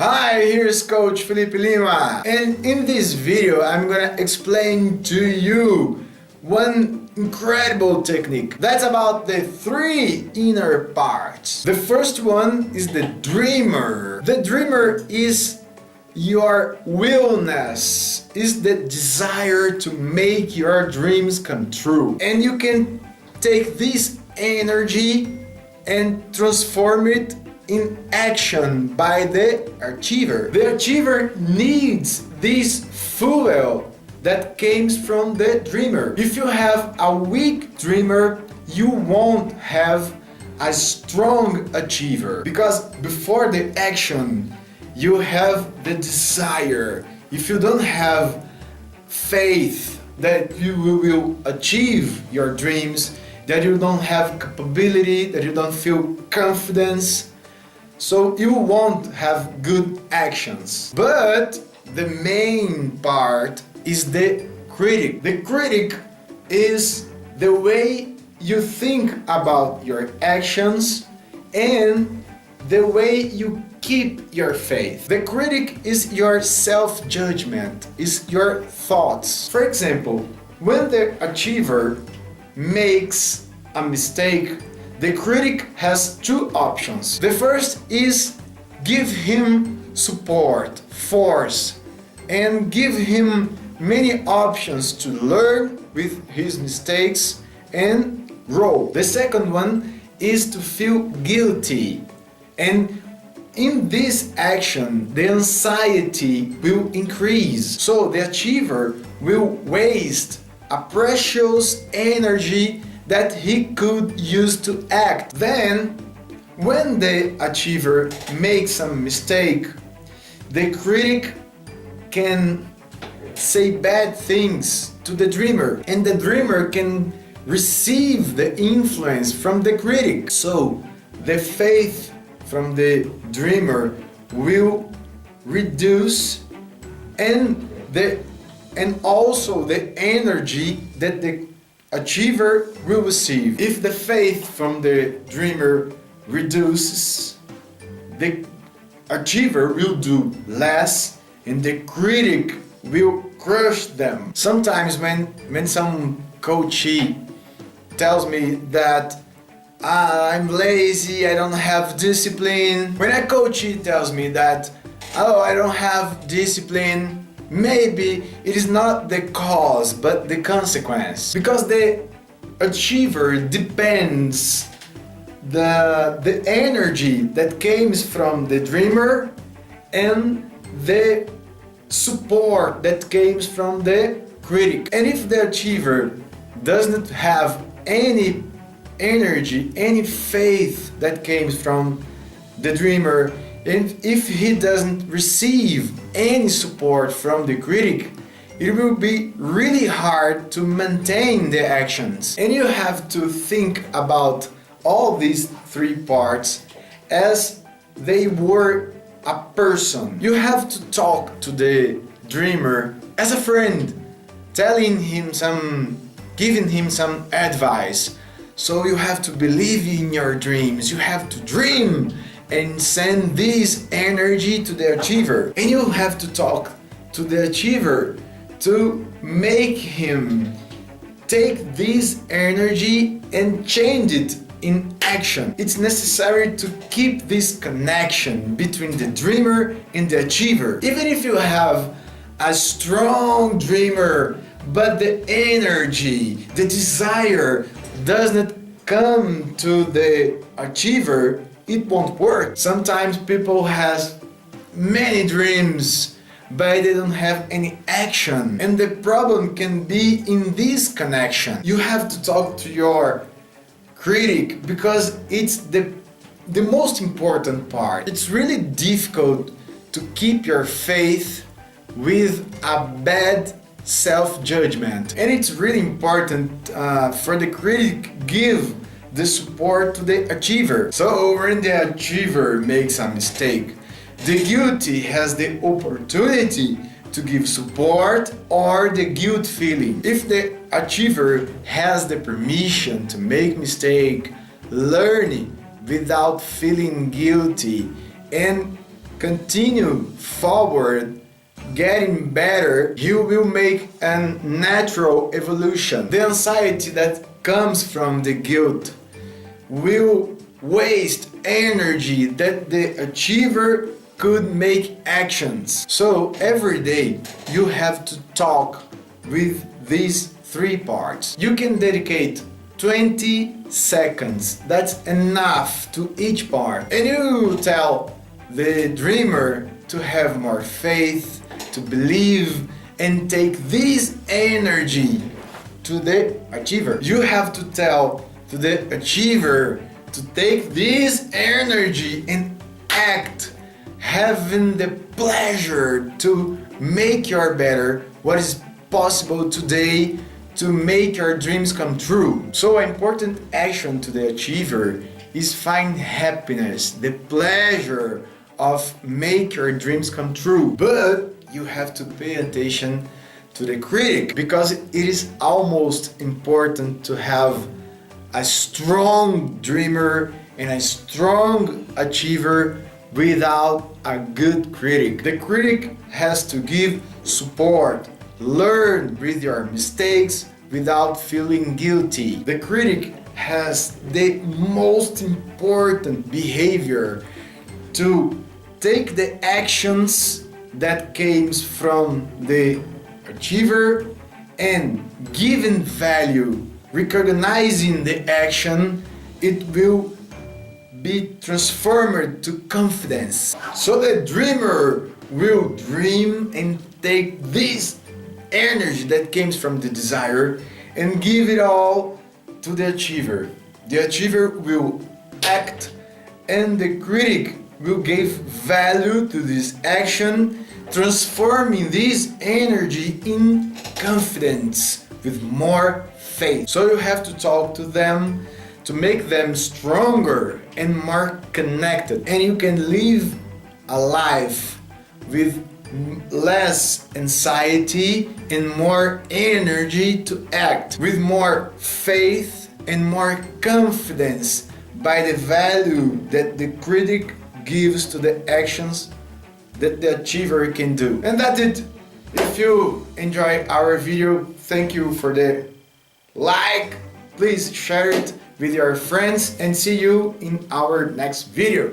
Hi, here's Coach Felipe Lima, and in this video I'm gonna explain to you one incredible technique that's about the three inner parts. The first one is the dreamer. The dreamer is your willness, is the desire to make your dreams come true. And you can take this energy and transform it in action by the achiever. The achiever needs this fuel that comes from the dreamer. If you have a weak dreamer, you won't have a strong achiever, because before the action you have the desire. If you don't have faith that you will achieve your dreams, that you don't have capability, that you don't feel confidence, so you won't have good actions. But the main part is the critic. The critic is the way you think about your actions and the way you keep your faith. The critic is your self-judgment, is your thoughts. For example, when the achiever makes a mistake, the critic has two options. The first is give him support, force, and give him many options to learn with his mistakes and grow. The second one is to feel guilty, and in this action the anxiety will increase, so the achiever will waste a precious energy that he could use to act. Then when the achiever makes a mistake, the critic can say bad things to the dreamer, and the dreamer can receive the influence from the critic. So the faith from the dreamer will reduce, and also the energy that the achiever will receive. If the faith from the dreamer reduces, the achiever will do less and the critic will crush them. Sometimes when some coachee tells me that I'm lazy, I don't have discipline. When a coachee tells me that, oh, I don't have discipline, maybe it is not the cause but the consequence, because the achiever depends the energy that comes from the dreamer and the support that comes from the critic. And if the achiever doesn't have any energy, any faith that comes from the dreamer, and if he doesn't receive any support from the critic, it will be really hard to maintain the actions. And you have to think about all these three parts as they were a person. You have to talk to the dreamer as a friend, giving him some advice. So you have to believe in your dreams, you have to dream and send this energy to the achiever. And you have to talk to the achiever to make him take this energy and change it in action. It's necessary to keep this connection between the dreamer and the achiever. Even if you have a strong dreamer, but the energy, the desire does not come to the achiever, it won't work. Sometimes people has many dreams, but they don't have any action. And the problem can be in this connection. You have to talk to your critic because it's the most important part. It's really difficult to keep your faith with a bad self-judgment, and it's really important for the critic give the support to the achiever. So when the achiever makes a mistake, the guilty has the opportunity to give support or the guilt feeling. If the achiever has the permission to make mistake, learning without feeling guilty and continue forward, getting better, you will make a natural evolution. The anxiety that comes from the guilt will waste energy that the achiever could make actions. So every day you have to talk with these three parts. You can dedicate 20 seconds, that's enough, to each part. And you tell the dreamer to have more faith, to believe, and take this energy to the achiever. You have to tell to the achiever to take this energy and act, having the pleasure to make your better, what is possible today to make your dreams come true. So an important action to the achiever is find happiness, the pleasure of make your dreams come true. But you have to pay attention to the critic, because it is almost important to have a strong dreamer and a strong achiever without a good critic. The critic has to give support, learn with your mistakes without feeling guilty. The critic has the most important behavior to take the actions that came from the achiever and giving value, recognizing the action, it will be transformed to confidence. So the dreamer will dream and take this energy that comes from the desire and give it all to the achiever. The achiever will act and the critic will give value to this action, transforming this energy in confidence with more faith. So you have to talk to them to make them stronger and more connected, and you can live a life with less anxiety and more energy to act, with more faith and more confidence by the value that the critic gives to the actions that the achiever can do. And that's it. If you enjoy our video, thank you for the like. Please share it with your friends and see you in our next video.